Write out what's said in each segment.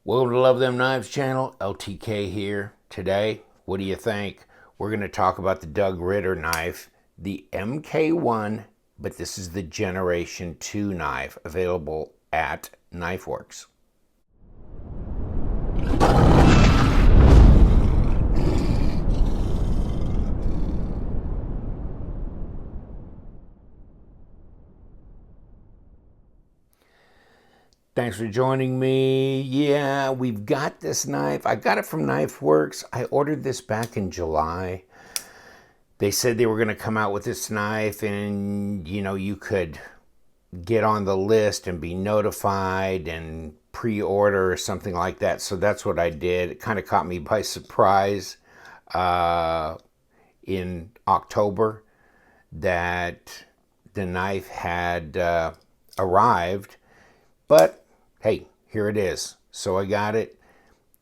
Welcome to Love Them Knives channel. LTK here. Today, what do you think? We're going to talk about the Doug Ritter knife, the MK1, but this is the Generation 2 knife available at KnifeWorks. Thanks for joining me. Yeah, we've got this knife. I got it from KnifeWorks. I ordered this back in July. They said they were going to come out with this knife and, you could get on the list and be notified and pre-order or something like that. So that's what I did. It kind of caught me by surprise in October that the knife had arrived. But hey, here it is. So I got it.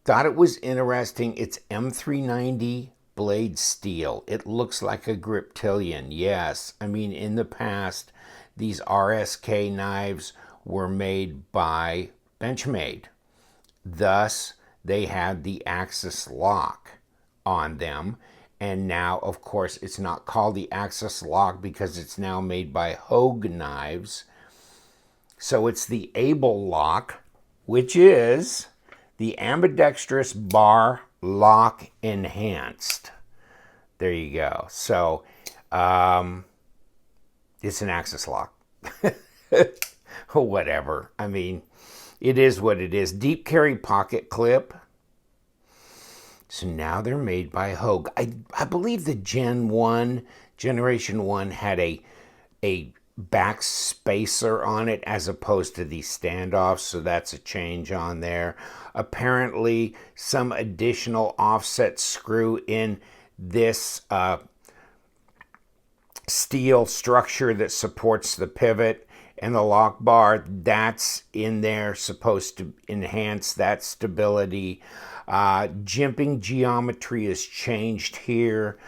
Thought it was interesting. It's M390 blade steel. It looks like a Griptillian. Yes. I mean, in the past, these RSK knives were made by Benchmade. Thus, they had the axis lock on them. And now, of course, it's not called the axis lock because it's now made by Hogue knives. So it's the Able lock, which is the ambidextrous bar lock enhanced. There you go. So it's an axis lock. Whatever. I mean, it is what it is. Deep carry pocket clip. So now they're made by Hogue. I believe the Generation 1 had a back spacer on it as opposed to the standoffs, so that's a change on there. Apparently some additional offset screw in this steel structure that supports the pivot and the lock bar, that's in there, supposed to enhance that stability. Jimping geometry is changed here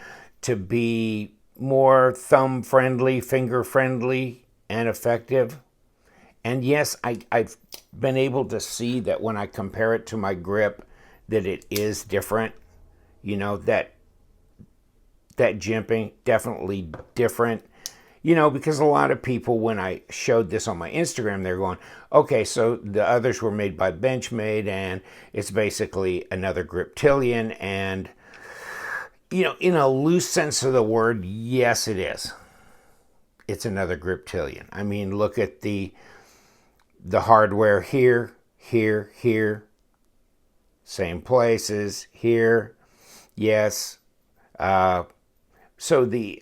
to be more thumb friendly, finger friendly, and effective. And yes, I've been able to see that when I compare it to my grip, that it is different. That jimping, definitely different. Because a lot of people, when I showed this on my Instagram, they're going, okay, so the others were made by Benchmade, and it's basically another Griptillian, and in a loose sense of the word, yes, it is. It's another Griptillian. I mean, look at the hardware here, here, here. Same places, here, yes. So the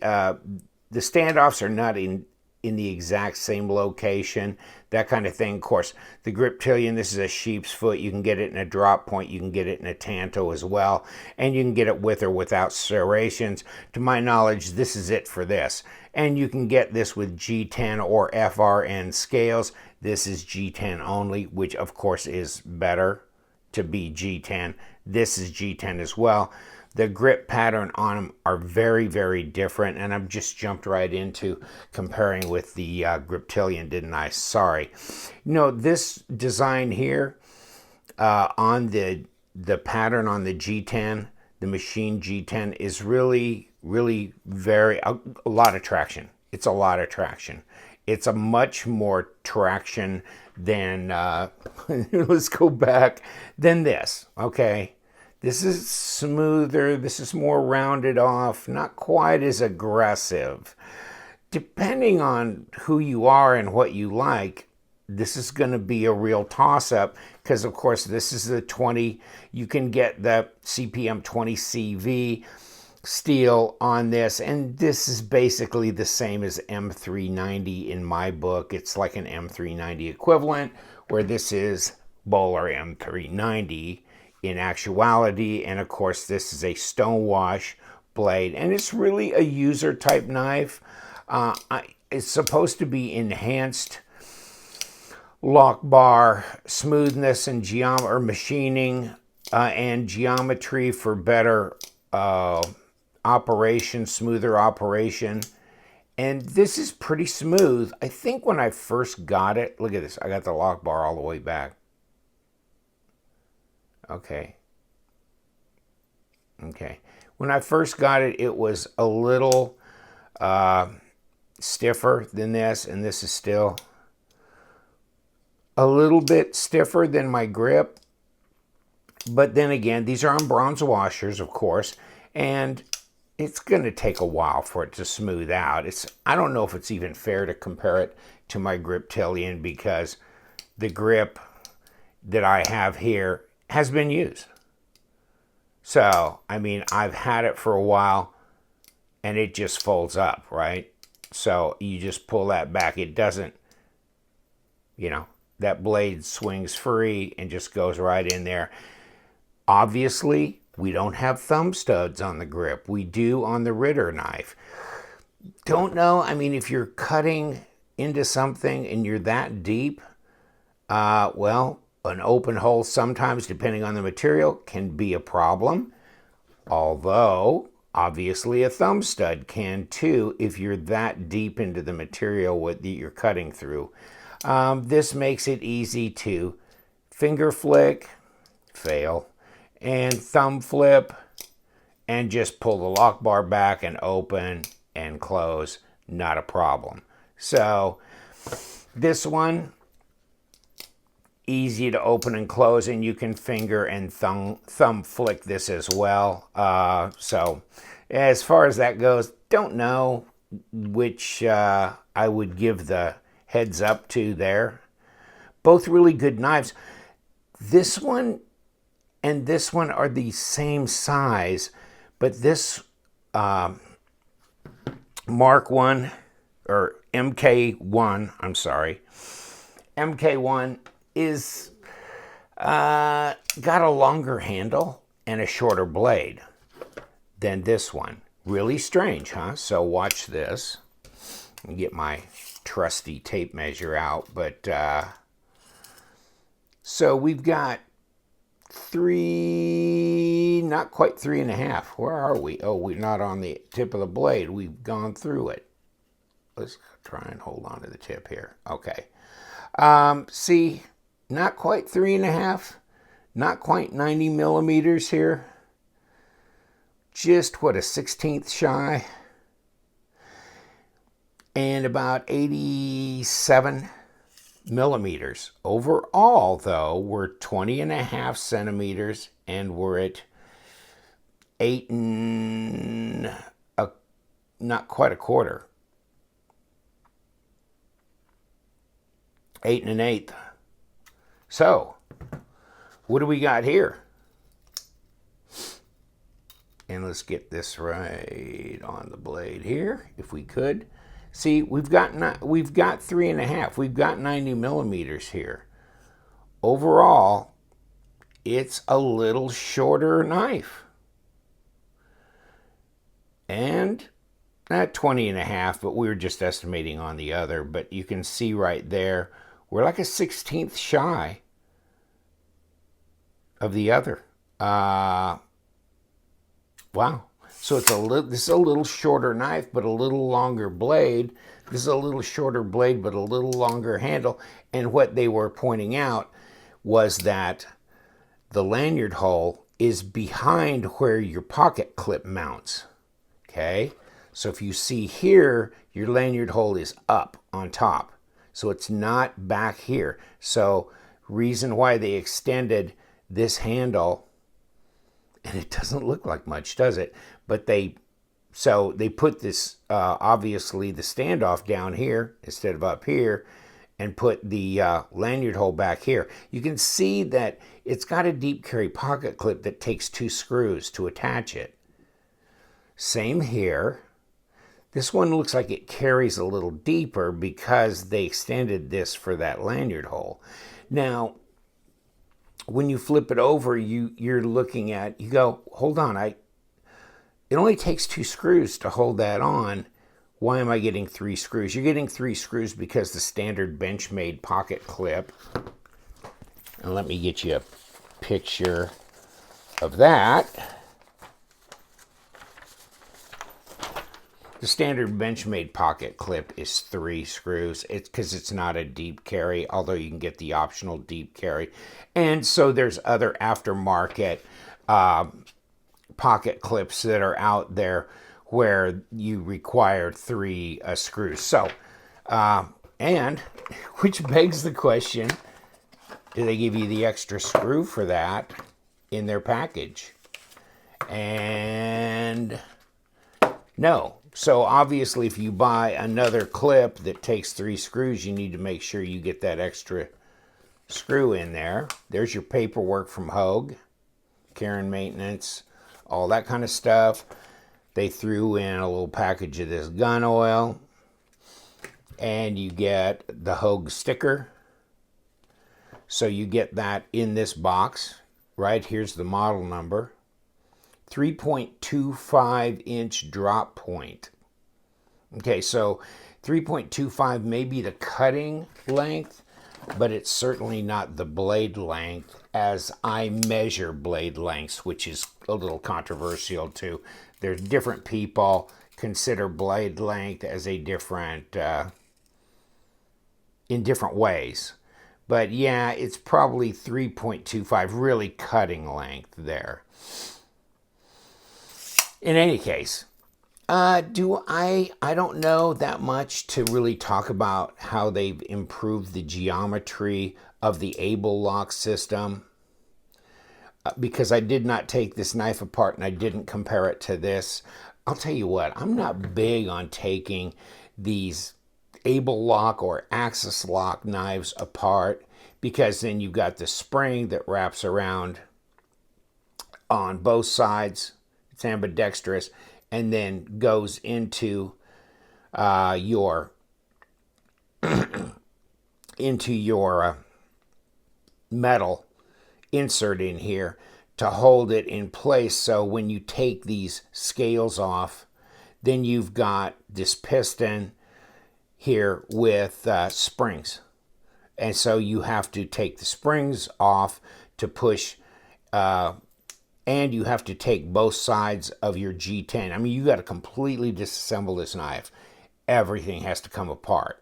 standoffs are not in the exact same location, that kind of thing. Of course, the Griptillian, this is a sheep's foot. You can get it in a drop point. You can get it in a tanto as well. And you can get it with or without serrations. To my knowledge, this is it for this. And you can get this with G10 or FRN scales. This is G10 only, which of course is better to be G10. This is G10 as well. The grip pattern on them are very, very different, and I've just jumped right into comparing with the Griptillian, didn't I? Sorry. This design here on the pattern on the G10, the machine G10, is really, really a lot of traction. It's a lot of traction. It's a much more traction than, let's go back, than this, okay? This is smoother, this is more rounded off, not quite as aggressive. Depending on who you are and what you like, this is going to be a real toss-up because, of course, this is the 20, you can get the CPM 20 CV steel on this, and this is basically the same as M390 in my book. It's like an M390 equivalent, where this is Bowler M390 in actuality. And of course, this is a stonewash blade, and it's really a user type knife. It's supposed to be enhanced lock bar smoothness and machining and geometry for better operation, smoother operation. And this is pretty smooth. I think when I first got it, look at this, I got the lock bar all the way back. Okay. Okay. When I first got it, it was a little stiffer than this, and this is still a little bit stiffer than my grip. But then again, these are on bronze washers, of course, and it's going to take a while for it to smooth out. I don't know if it's even fair to compare it to my Griptillian, because the grip that I have here has been used. So, I mean, I've had it for a while, and it just folds up, right? So you just pull that back. It doesn't, you know, that blade swings free and just goes right in there. Obviously, we don't have thumb studs on the grip. We do on the Ritter knife. Don't know, I mean, if you're cutting into something and you're that deep, well, an open hole sometimes, depending on the material, can be a problem. Although, obviously, a thumb stud can too if you're that deep into the material that you're cutting through. This makes it easy to finger flick, fail, and thumb flip, and just pull the lock bar back and open and close. Not a problem. So, this one, easy to open and close, and you can finger and thumb flick this as well. So as far as that goes, don't know which I would give the heads up to there. Both really good knives. This one and this one are the same size, but this Mark 1 or MK1, I'm sorry, MK1 is got a longer handle and a shorter blade than this one. Really strange, huh? So watch this. Let me get my trusty tape measure out. But so we've got not quite 3.5. Where are we? Oh, we're not on the tip of the blade. We've gone through it. Let's try and hold on to the tip here. Okay. See, not quite 3.5, not quite 90 millimeters here. Just, what, a 1/16 shy. And about 87 millimeters. Overall, though, we're 20.5 centimeters, and we're at 8 and not quite a quarter. 8 1/8. So, what do we got here? And let's get this right on the blade here, if we could. See, we've got 3.5. We've got 90 millimeters here. Overall, it's a little shorter knife. And not 20.5, but we were just estimating on the other. But you can see right there, we're like a 1/16 shy of the other. Wow. So this is a little shorter knife, but a little longer blade. This is a little shorter blade, but a little longer handle. And what they were pointing out was that the lanyard hole is behind where your pocket clip mounts. Okay? So if you see here, your lanyard hole is up on top. So it's not back here. So reason why they extended this handle, and it doesn't look like much, does it? But they put this, obviously the standoff down here instead of up here, and put the lanyard hole back here. You can see that it's got a deep carry pocket clip that takes 2 screws to attach it. Same here. This one looks like it carries a little deeper because they extended this for that lanyard hole. Now, when you flip it over, you're looking at, you go, hold on, it only takes 2 screws to hold that on. Why am I getting 3 screws? You're getting 3 screws because the standard Benchmade pocket clip, and let me get you a picture of that. The standard Benchmade pocket clip is 3 screws. It's because it's not a deep carry, although you can get the optional deep carry. And so there's other aftermarket pocket clips that are out there where you require 3 screws. So, and which begs the question, do they give you the extra screw for that in their package? And no. So obviously if you buy another clip that takes 3 screws, you need to make sure you get that extra screw in there. There's your paperwork from Hogue, care and maintenance, all that kind of stuff. They threw in a little package of this gun oil, and you get the Hogue sticker. So you get that in this box, right? Here's the model number. 3.25 inch drop point. Okay, so 3.25 may be the cutting length, but it's certainly not the blade length as I measure blade lengths, which is a little controversial too. There's different people consider blade length as a different, in different ways. But yeah, it's probably 3.25, really cutting length there. In any case, I don't know that much to really talk about how they've improved the geometry of the Able lock system, because I did not take this knife apart and I didn't compare it to this. I'll tell you what, I'm not big on taking these Able lock or axis lock knives apart, because then you've got the spring that wraps around on both sides. It's ambidextrous, and then goes into your metal insert in here to hold it in place. So when you take these scales off, then you've got this piston here with springs, and so you have to take the springs off to push, and you have to take both sides of your G10. I mean, you got to completely disassemble this knife. Everything has to come apart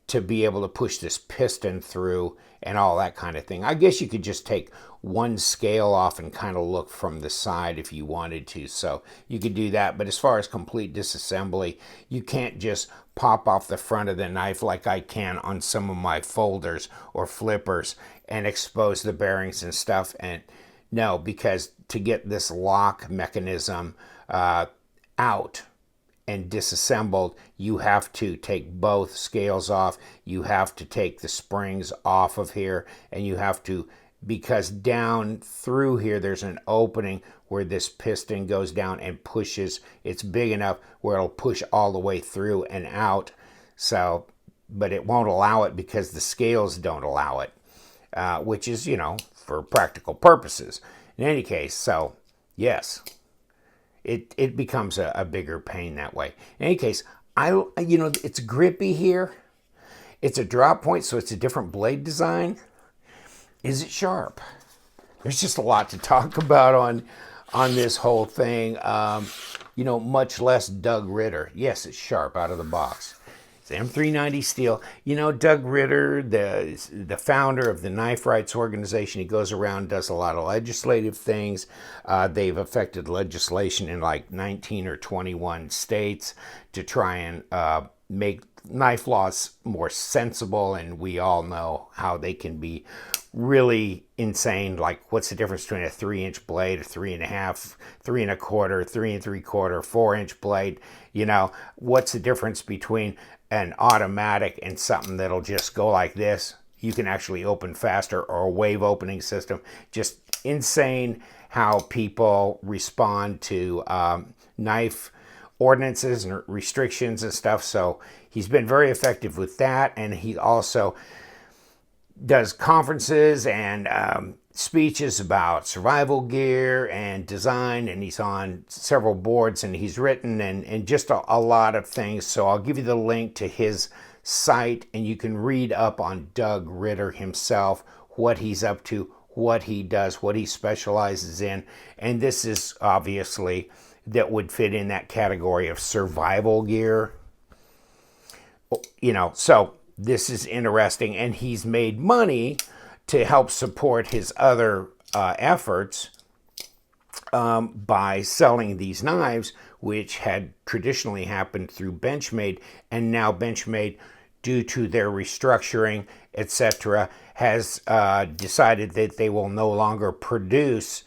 to be able to push this piston through and all that kind of thing. I guess you could just take one scale off and kind of look from the side if you wanted to. So you could do that. But as far as complete disassembly, you can't just pop off the front of the knife like I can on some of my folders or flippers and expose the bearings and stuff. And no, because to get this lock mechanism out and disassembled, you have to take both scales off. You have to take the springs off of here, and you have to, because down through here there's an opening where this piston goes down and pushes. It's big enough where it'll push all the way through and out. So, but it won't allow it because the scales don't allow it, which is, you know, for practical purposes. In any case, so yes, it becomes a bigger pain that way. In any case, it's grippy here. It's a drop point, so it's a different blade design. Is it sharp? There's just a lot to talk about on this whole thing. Much less Doug Ritter. Yes, it's sharp out of the box. It's M390 steel. You know, Doug Ritter, the founder of the Knife Rights Organization, he goes around, does a lot of legislative things. They've affected legislation in like 19 or 21 states to try and make knife laws more sensible, and we all know how they can be really insane. Like, what's the difference between a 3-inch blade, a 3.5, 3 1/4, 3 3/4, 4-inch blade? You know, what's the difference between an automatic and something that'll just go like this? You can actually open faster, or a wave opening system. Just insane how people respond to knife ordinances and restrictions and stuff. So he's been very effective with that, and he also does conferences and speeches about survival gear and design, and he's on several boards, and he's written and just a lot of things. So I'll give you the link to his site, and you can read up on Doug Ritter himself, what he's up to, what he does, what he specializes in. And this is obviously that would fit in that category of survival gear. You know, so this is interesting, and he's made money to help support his other efforts by selling these knives, which had traditionally happened through Benchmade, and now Benchmade, due to their restructuring, etc., has decided that they will no longer produce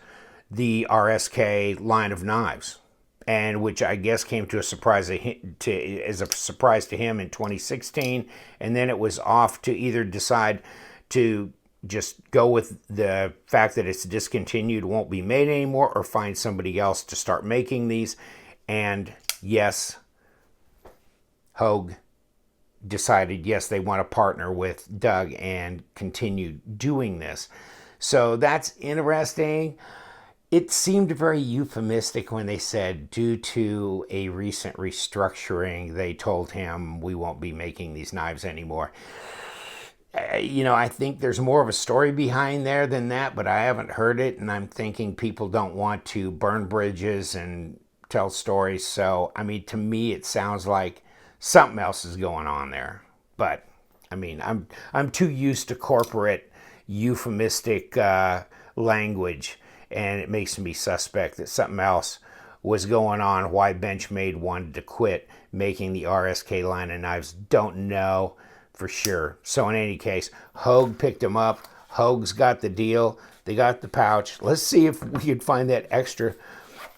the RSK line of knives, and which I guess came to a surprise as a surprise to him in 2016, and then it was off to either decide to just go with the fact that it's discontinued, won't be made anymore, or find somebody else to start making these. And yes, Hogue decided, yes, they want to partner with Doug and continue doing this. So that's interesting. It seemed very euphemistic when they said, due to a recent restructuring, they told him, we won't be making these knives anymore. You know, I think there's more of a story behind there than that, but I haven't heard it, and I'm thinking people don't want to burn bridges and tell stories. So, I mean, to me, it sounds like something else is going on there. But, I mean, I'm too used to corporate euphemistic language, and it makes me suspect that something else was going on. Why Benchmade wanted to quit making the RSK line of knives, don't know for sure. So in any case, Hogue picked him up. Hogue's got the deal. They got the pouch. Let's see if we could find that extra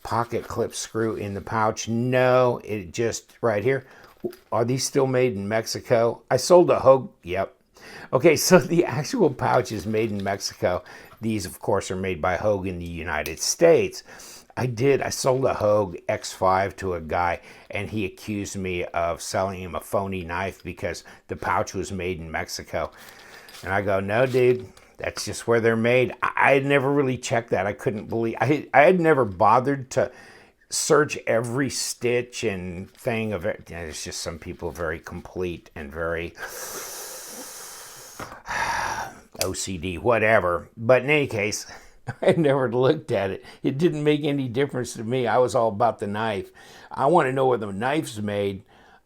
pocket clip screw in the pouch. No, it just right here. Are these still made in Mexico? I sold a Hogue. Yep. Okay, so the actual pouch is made in Mexico. These, of course, are made by Hogue in the United States. I sold a Hogue X5 to a guy, and he accused me of selling him a phony knife because the pouch was made in Mexico. And I go, no, dude, that's just where they're made. I had never really checked that. I couldn't believe, I had never bothered to search every stitch and thing of it. It's just some people very complete and very OCD, whatever. But in any case, I never looked at it. It didn't make any difference to me. I was all about the knife. I want to know where the knife's made.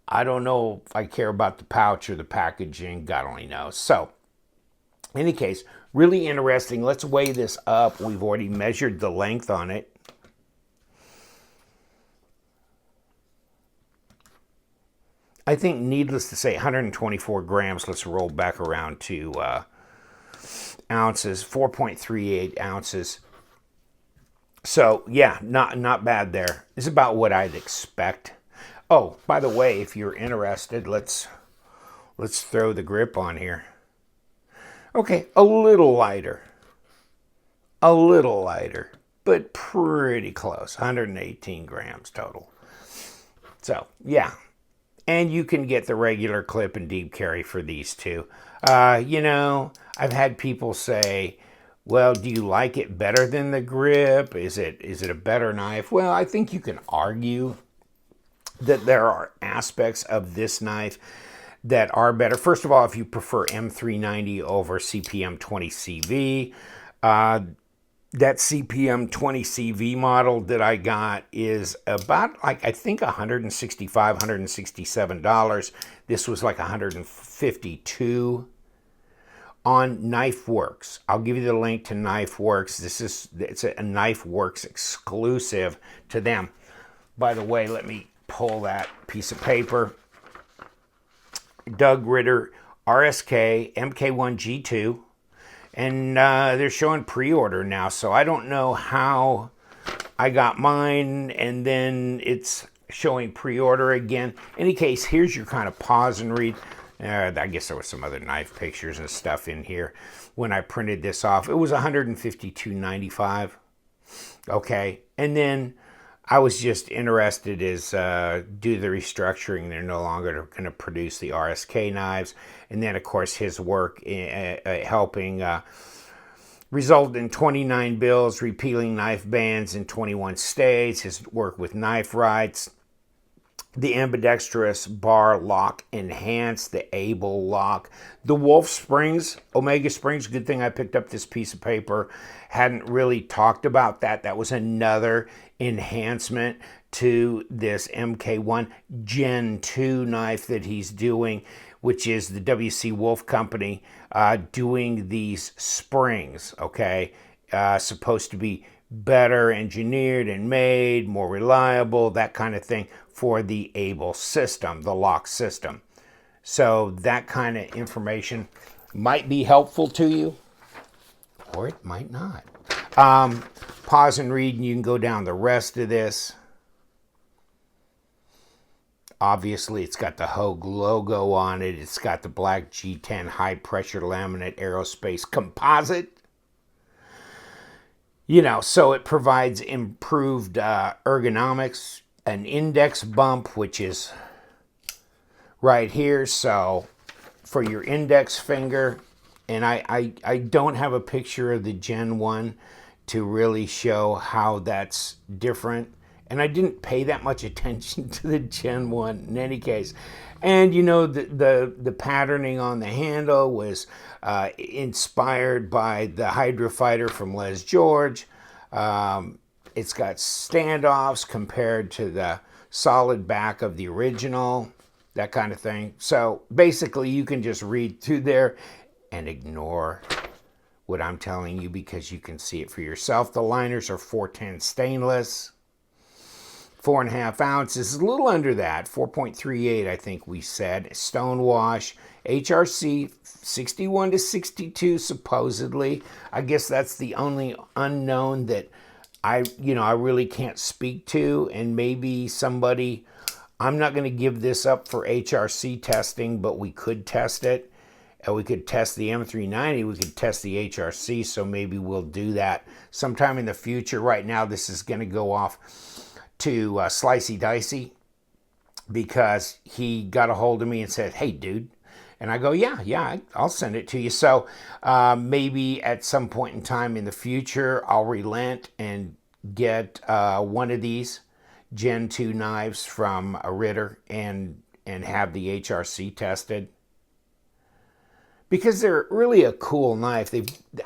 I don't know if I care about the pouch or the packaging. God only knows. So, in any case, really interesting. Let's weigh this up. We've already measured the length on it. I think, needless to say, 124 grams. Let's roll back around to ounces, 4.38 ounces. So yeah, not bad there. It's about what I'd expect. Oh, by the way, if you're interested, let's throw the grip on here. Okay, a little lighter, but pretty close. 118 grams total. So yeah, and you can get the regular clip and deep carry for these two. You know, I've had people say, well, do you like it better than the grip? Is it a better knife? Well, I think you can argue that there are aspects of this knife that are better. First of all, if you prefer M390 over CPM 20CV, that CPM 20CV model that I got is about, like, I think $165, $167. This was like $152 on KnifeWorks. I'll give you the link to KnifeWorks. It's a KnifeWorks exclusive to them. By the way, let me pull that piece of paper. Doug Ritter RSK MK1 G2. And they're showing pre-order now, so I don't know how I got mine, and then it's showing pre-order again. In any case, here's your kind of pause and read. I guess there was some other knife pictures and stuff in here when I printed this off. It was $152.95. Okay, and then I was just interested as due to the restructuring, they're no longer going to produce the RSK knives. And then, of course, his work helping result in 29 bills, repealing knife bans in 21 states, his work with knife rights, the ambidextrous bar lock enhanced, the able lock, the Wolf springs, Omega springs. Good thing I picked up this piece of paper. Hadn't really talked about that. That was another enhancement to this MK1 Gen 2 knife that he's doing, which is the WC Wolf company doing these springs, okay? Supposed to be better engineered and made, more reliable, that kind of thing for the able system, the lock system. So that kind of information might be helpful to you, or it might not. Pause and read, and you can go down the rest of this. Obviously, it's got the Hogue logo on it. It's got the black G10 high-pressure laminate aerospace composite. You know, so it provides improved ergonomics, an index bump, which is right here. So for your index finger, and I don't have a picture of the Gen 1 to really show how that's different. And I didn't pay that much attention to the Gen 1 in any case. And you know, the patterning on the handle was inspired by the Hydra Fighter from Les George. It's got standoffs compared to the solid back of the original, that kind of thing. So basically, you can just read through there and ignore what I'm telling you because you can see it for yourself. The liners are 410 stainless. 4.5 ounces, a little under that, 4.38 I think we said. Stonewash, HRC 61 to 62 supposedly. I guess that's the only unknown that I really can't speak to, and maybe somebody, I'm not going to give this up for HRC testing, but we could test it. And we could test the M390, we could test the HRC, so maybe we'll do that sometime in the future. Right now, this is going to go off to Slicey Dicey because he got a hold of me and said, hey, dude. And I go, yeah, I'll send it to you. So maybe at some point in time in the future, I'll relent and get one of these Gen 2 knives from a Ritter and have the HRC tested. Because they're really a cool knife.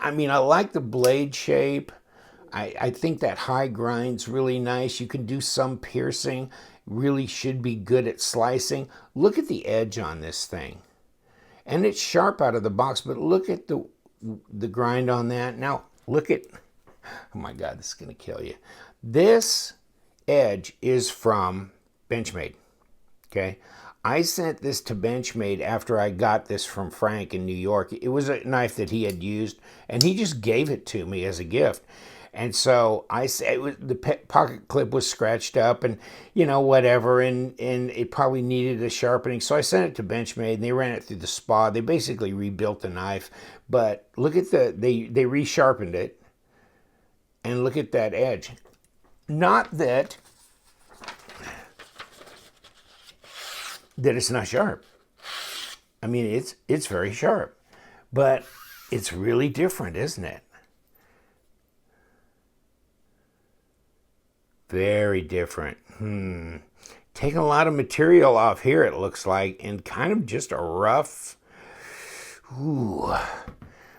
I like the blade shape. I think that high grind's really nice. You can do some piercing. Really should be good at slicing. Look at the edge on this thing. And it's sharp out of the box, but look at the grind on that. Now, look at, oh my God, this is going to kill you. This edge is from Benchmade, okay? I sent this to Benchmade after I got this from Frank in New York. It was a knife that he had used, and he just gave it to me as a gift. And so I said the pocket clip was scratched up and, whatever, and it probably needed a sharpening. So I sent it to Benchmade, and they ran it through the spa. They basically rebuilt the knife. But look at they resharpened it, and look at that edge. Not that it's not sharp. I mean, it's very sharp. But it's really different, isn't it? Very different. Taking a lot of material off here, it looks like, and kind of just a rough,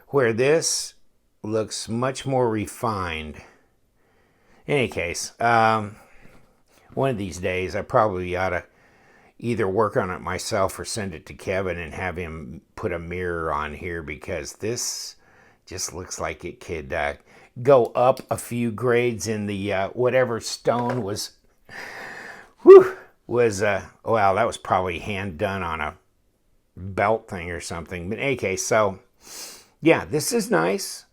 where this looks much more refined. In any case, one of these days, I probably ought to either work on it myself or send it to Kevin and have him put a mirror on here, because this just looks like it could go up a few grades in the whatever stone was. That was probably hand done on a belt thing or something. But in any case, so yeah, this is nice.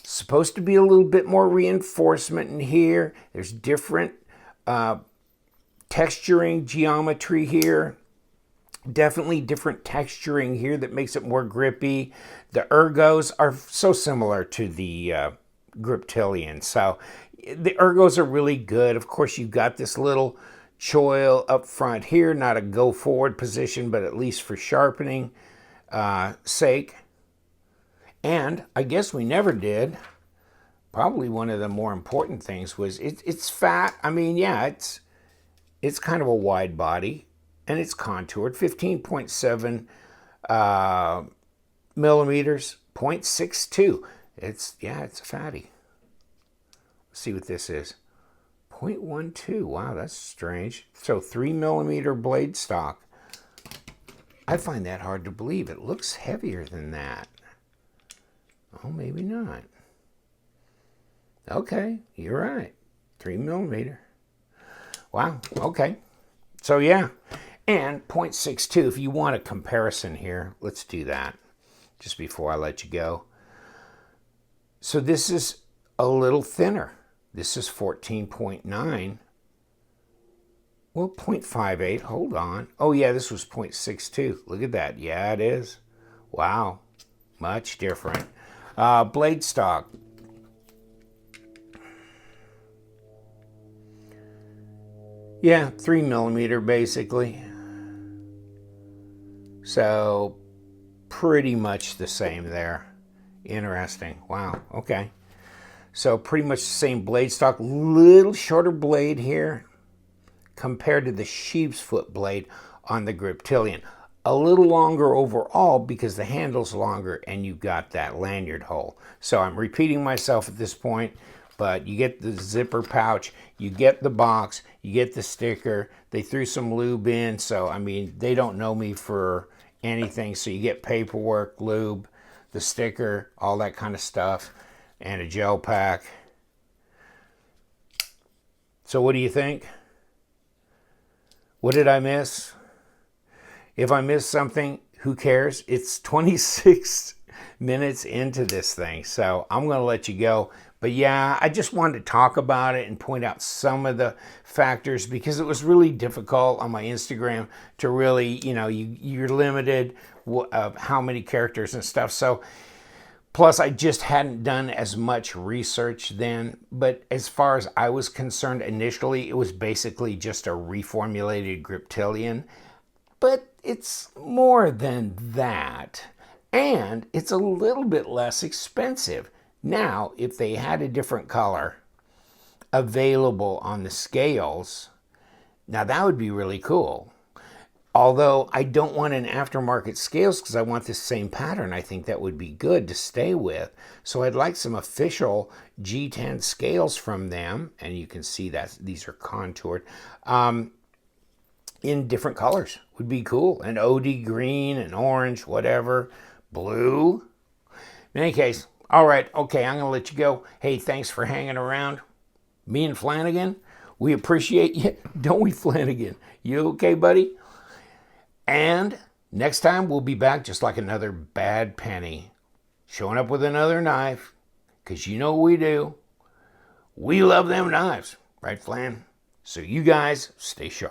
Supposed to be a little bit more reinforcement in here. There's different texturing geometry here. Definitely different texturing here that makes it more grippy. The ergos are so similar to the Griptillian. So the ergos are really good. Of course, you've got this little choil up front here, not a go forward position, but at least for sharpening sake. And I guess we never did. Probably one of the more important things was it's fat. I mean, yeah, it's It's kind of a wide body, and it's contoured, 15.7 millimeters, 0.62. It's a fatty. Let's see what this is. 0.12. Wow, that's strange. So 3 millimeter blade stock. I find that hard to believe. It looks heavier than that. Oh, maybe not. Okay, you're right. 3 millimeter. Wow, okay. So yeah, and 0.62. If you want a comparison here, let's do that just before I let you go. So this is a little thinner. This is 14.9. Well, 0.58. Hold on. Oh, yeah, this was 0.62. Look at that. Yeah, it is. Wow. Much different. Blade stock. Yeah, 3 millimeter basically. So pretty much the same there. Interesting. Wow. Okay. So pretty much the same blade stock. Little shorter blade here compared to the sheep's foot blade on the Griptillian. A little longer overall because the handle's longer and you've got that lanyard hole. So I'm repeating myself at this point, but you get the zipper pouch, you get the box, you get the sticker. They threw some lube in, so I mean, they don't know me for anything. So you get paperwork, lube, the sticker, all that kind of stuff, and a gel pack. So what do you think? What did I miss? If I missed something, who cares? It's 26 minutes into this thing, so I'm going to let you go. But yeah, I just wanted to talk about it and point out some of the factors because it was really difficult on my Instagram to really, you're limited of how many characters and stuff. So plus I just hadn't done as much research then. But as far as I was concerned initially, it was basically just a reformulated Griptillian. But it's more than that. And it's a little bit less expensive. Now, if they had a different color available on the scales, now that would be really cool. Although I don't want an aftermarket scales because I want the same pattern. I think that would be good to stay with. So I'd like some official G10 scales from them. And you can see that these are contoured in different colors. Would be cool. An OD green, an orange, whatever, blue. In any case, all right, okay, I'm going to let you go. Hey, thanks for hanging around. Me and Flanagan, we appreciate you. Don't we, Flanagan? You okay, buddy? And next time we'll be back just like another bad penny. Showing up with another knife, because you know what we do. We love them knives. Right, Flan? So you guys stay sharp.